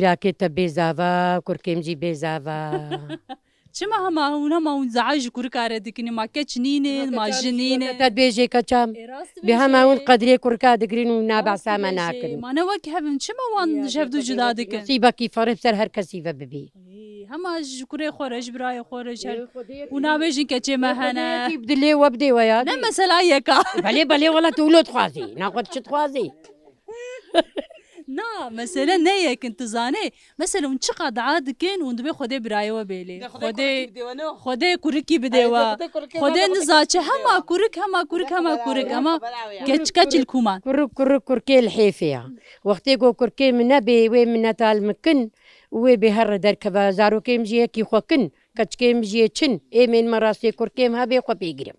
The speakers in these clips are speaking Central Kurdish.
راكيتا بيزافا كركيمجي بيزافا چما هما زعاج كوركا دكني ما كتشنين ما جنين تدبيجي كتشام بهما ون قدري كركا دقرين ونابع ساما ناكن ما نوك هبن چما وان شفتو جدا دكن نصيبة كيف رفسر هر كسيفة ببي هما كوري خورج براي خورج ونابيجين كتشما هنا بدلي وبدي ويا لا مثلا يكا بلي والله تقولوا تخوازي ناخذ شو تخوازي نا مثلا نية كنت زاني مثلا ونشقد عاد كين وندبي خدي برايو بيلي خدي كوركي بديوا خدي نزاتش هما كورك هما كتش الكومان كركي الحيفية وقتي جو كركي من نبي وين من نتال مكن وبهر دركبا زارو كيم جيه كي خوكن كتشكيم جيه تشن من مراسي كركيم هابي قبيقرم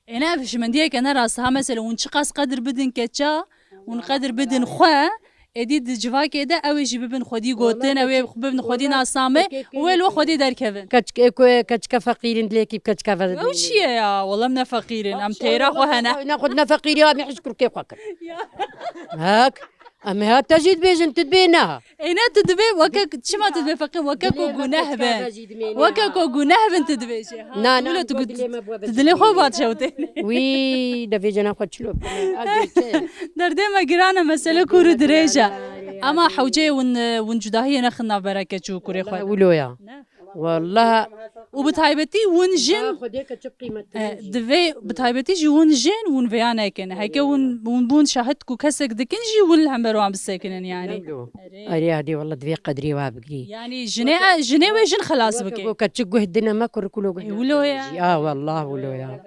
انا فيش من ديك انا راسها مثلا ونشقاس قدر بدن كتشا ونقدر بدن خوا اديد جواك ده او يجي ببن خدي قوتين او ببن خدي ناسامه ولو خدي دركبن كتشكا فقيرين دليكي كتشكا فقيرين وش يا والله من فقيرين ام تيرا وهنا ناخذنا فقيرين ما يحش كركي خوكر هاك أما هات تجد بيجن تدبينها انا تدبي وكا شما تدبي فقير وكاكو جنهبن وكاكو جنهبن تدبي شي نا تدلي خو بات شوتين وي دفي جنا خد شلوب دردي ما جرانا مسألة كورو دريجة اما حوجي ون جداهية نخنا بركة شو كوري خو ولويا والله وبتايبتي ون جن دفي بتايبتي جي ون جن ون فيانا كن هيك ون بون شاهدكو كسك دكن جي ون الحمر وعم بسكنن يعني أري هذه والله دفي قدري وابقي يعني جني وجن خلاص بكي كتشقه الدنا ما كركلو ولويا والله ولويا